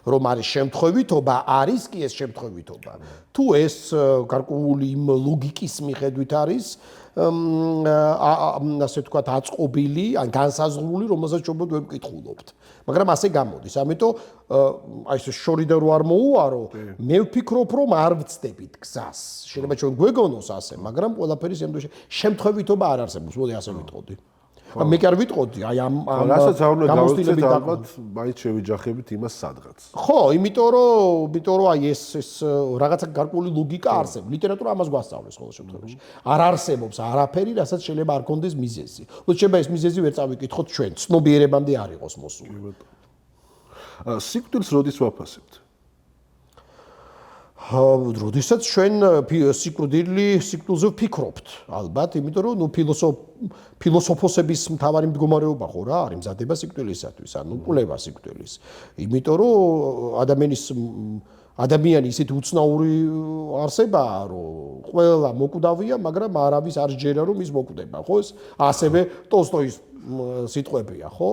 რომ არის შემთხვევითობა, არის კი ეს შემთხვევითობა. თუ ეს გარკვეული იმ ლოგიკის მიხედვით არის, ასე ვთქვათ, აწყობილი, ან განსაზღვრული, რომელსაც ჩვენ ვემკითხულობთ. მაგრამ ასე გამოდის. ამიტომ აი ეს შორიდან რო არ მოუარო, მე ვფიქრობ, რომ არ ვწდებით გზას. შეიძლება ჩვენ გვეგონოს ასე, მაგრამ ყველაფერი შემთხვევითობა არ არსებობს. მოდი ასე ვიტყოდი. მე კი არ ვიტყოდი, აი ამ რასაც არ უნდა გავუწევთ, ალბათ მაინც შევიჯახებით იმას სადღაც. ხო, იმიტომ რომ აი ეს რაღაცა გარკვეული ლოგიკა არსებობს. ლიტერატურა ამას გვასწავლებს ყოველ შემთხვევაში. არ არსებობს არაფერი, რასაც შეიძლება არ კონდეს მიზეზი. შეიძლება ეს მიზეზი ვერ წავიკითხოთ ჩვენ, ცნობიერებამდე არ იყოს მოსული. სიკვდილს როდის ვაფასებთ? როდესაც ჩვენ სიკვდილზე ვფიქრობთ, ალბათ, იმიტომ რომ ფილოსოფოსების მთავარი მდგომარეობა ხო რა არის მზადება სიკვდილისათვის, ანუ კვლევა სიკვდილის. იმიტომ რომ ადამიანი ისეთი უცნაური არსებაა, რომ ყველა მოკვდავია, მაგრამ არავის არ სჯერა რომ ის მოკვდება, ხო? ეს ასევე ტოლსტოის სიტყვებია, ხო?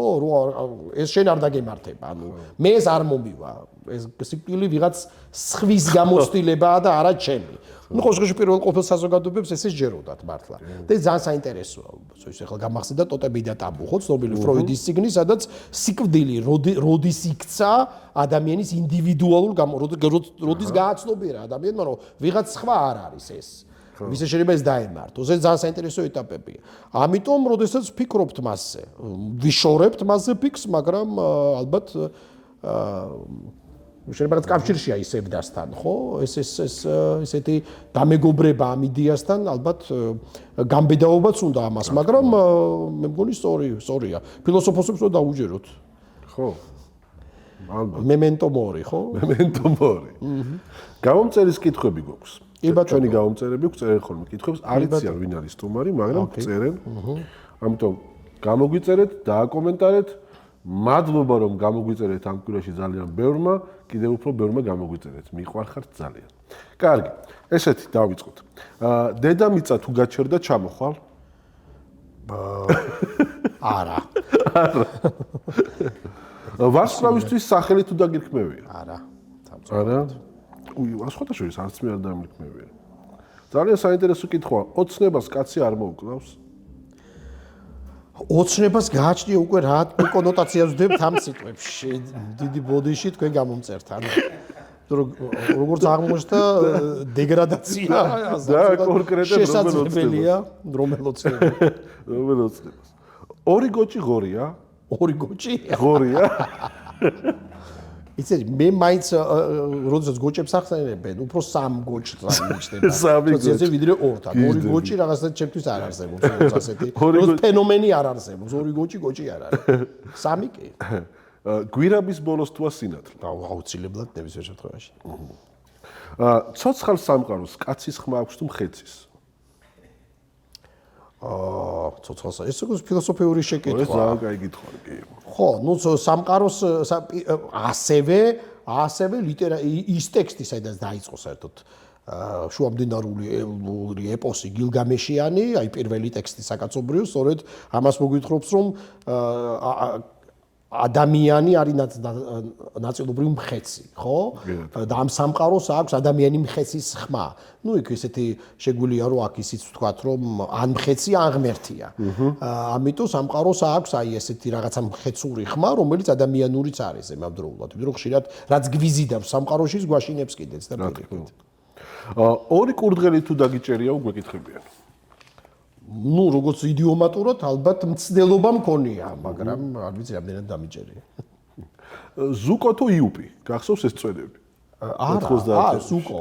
ეს შენ არ დაგემართება, ანუ მე ეს არ მომივა. ეს სიკვდილი ვიღაც სხვის გამოცდილებაა და არა ჩემი. ну ხო შეხში პირველ ყოფილ საზოგადოებებს ესე სჯეროდათ მართლა. და ეს ძალიან საინტერესოა. ის ახლა გამახსენდა ტოტები და ტაბუ, ხო? ცნობილი ფროიდის ციგნი, სადაც სიკვდილი როდის იქცა ადამიანის ინდივიდუალურ როდის გააცნობიერა ადამიანმა, რომ ვიღაც სხვა არ არის ეს. ვისაც შეიძლება ეს დაემართოს. ეს ძალიან საინტერესო ეტაპებია. ამიტომ, როდესაც ვფიქრობთ მასზე, ვიშორებთ მასზე ფიქს, მაგრამ ალბათ შეიძლება რაც კავშირშია ის ევდასთან, ხო? ესეთი დამეგობრება ამ იდეასთან, ალბათ გამბედაობაც უნდა ამას, მაგრამ მე მგონი სწორია. ფილოსოფოსებს რო დაუჯეროთ. ხო. ალბათ. memento mori, ხო? memento mori. გამომწერის კითხვები გვაქვს. ჩვენი გამომწერები წერენ ხოლმე კითხვებს, არ იციან ვინ არის სტუმარი, მაგრამ წერენ. ამიტომ გამოგვიწერეთ, დააკომენტარეთ. მადლობა რომ გამოგვიწერეთ ამ კვირაში ძალიან ბევრმა, კიდევ უფრო ბევრმა გამოგვიწერეთ. მიყვარხართ ძალიან. კარგი, ესეთი დავიწყოთ. დედამიწა თუ გაჩერდა ჩამოხვალ? არა. ვარსკვლავისთვის სახელი თუ დაგირქმევია? არა. არა. სხვათა შორის არც მე არ დამირქმევია. ძალიან საინტერესო კითხვაა. ოცნებას კაცი არ მოუკლავს? ოცნებას გააჩნია უკვე რა კონოტაციას ვდებთ ამ სიტყვებში. დიდი ბოდიში თქვენ გამომწერთ. ანუ როგორც აღმოჩნდა დეგრადაცია და კონკრეტულად რომელ ოცნებას? ორი გოჭი ღორია? ორი გოჭი? ღორია? იცი მე მაინც როდესაც გოჭებს ახსენებენ, უფრო სამ გოჭს აღმოჩნდება. სამი გოჭი ვიდრე ორთან. ორი გოჭი რაღაცა ჩემთვის არ არსებობს, როგორც ასეთი. როგორც ფენომენი არ არსებობს. ორი გოჭი არ არის. სამი კი. გვირაბის ბოლოს თვა სინათლე. აუცილებლად ნებისმიერ შემთხვევაში. ცოცხალ სამყაროს კაცის ხმა აქვს თუ მხეცის? ცოცხალს ეს უკვე ფილოსოფიური შეკითხვაა. ეს ძალიან კაი კითხვაა კი. ხო, ну სამყაროს ასევე ის ტექსტი, სადაც დაიწყო საერთოდ შუამდინარული ეპოსი გილგამეშიანი, აი პირველი ტექსტი საკაცობრიო, სწორედ ამას მოგვითხრობს, რომ ადამიანი არის ნაწილობრივ მხეცი, ხო? და ამ სამყაროს აქვს ადამიანი მხეცის ხმა. ну იქ ესეთი შეგვიძლია რომ აქ ისიც ვთქვათ, რომ ან მხეცი, ან ღმერთია. ამიტომ სამყაროს აქვს აი ესეთი რაღაცა მხეცური ხმა, რომელიც ადამიანურიც არის ემამდროულად. ვიდრე ხშირად რაც გვიზიდავს სამყაროში, გვაშინებს კიდეც და პირიქით. ორი კურდღელი თუ დაგიჭერია უგვეკითხებიან. ნუ როგორც იდიომატურად ალბათ მცდელობა მქონია, მაგრამ არ ვიცი რამდენად დამიჭერია. ზუკო თუ იუპი? გახსოვს ეს წვენები? არა, ზუკო.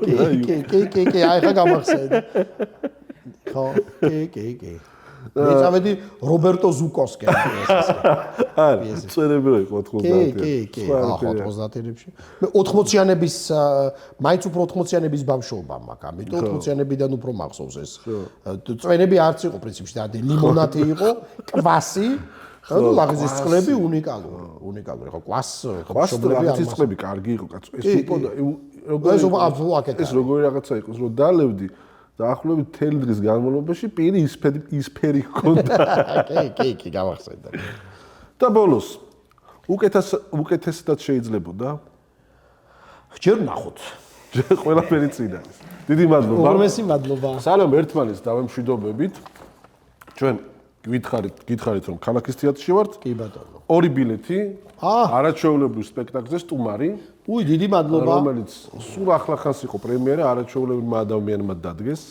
კი, აი ხა გამახსენე. ხო, კი. მე წამედი რობერტო ზუკოსკი ეს. არა, წვენები რო იყო 90-იანებში. კი, 90-იანებში. მე 80-იანების მაინც უფრო 80-იანების ბავშვობა მაქვს, ამიტომ 80-იანებიდან უფრო მახსოვს ეს. წვენები არც იყო პრინციპში, და ლიმონადი იყო, კვასი, ანუ ლაღიზის წყლები უნიკალური ხო, კვასშობლები არ არის. წყლები კარგი იყო, კაცო. ეს როგორი რაღაცა იყოს, რომ დალევდი დაახლოებით მთელი დღის განმავლობაში პირი ისფერი ჰქონდა. კი, გავახსენდა. და ბოლოს უკეთესად შეიძლებოდა? ჯერ ნახოთ. ყველაფერი წინ არის. დიდი მადლობა. უღრმესი მადლობა. სალამ ერთმანეთს დავემშვიდობებით. ჩვენ გითხარით რომ ქალაქის თეატრში ვართ. კი ბატონო. ორი ბილეთი არაჩვეულებრივ სპექტაკლზე სტუმარი. უი, დიდი მადლობა. რომელიც სულ ახლახანს იყო პრემიერა, არაჩვეულებრივმა ადამიანმა დადგეს.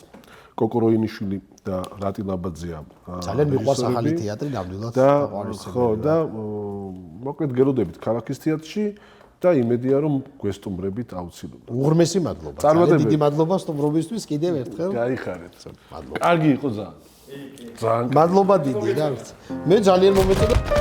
კოკო როინიშვილი და რატი ლაბაძეა. ძალიან მიყვარს ახალი თეატრი ნამდვილად და ხო და მოკლედ გელოდებით ქალაქის თეატრში და იმედია რომ გვესტუმრებით აუცილებლად. უღრმესი მადლობა. ძალიან დიდი მადლობა სტუმრობისთვის კიდევ ერთხელ. გაიხარეთ. კარგი იყო ძალიან. ძალიან. მადლობა დიდი რა. მე ძალიან მომეწონა.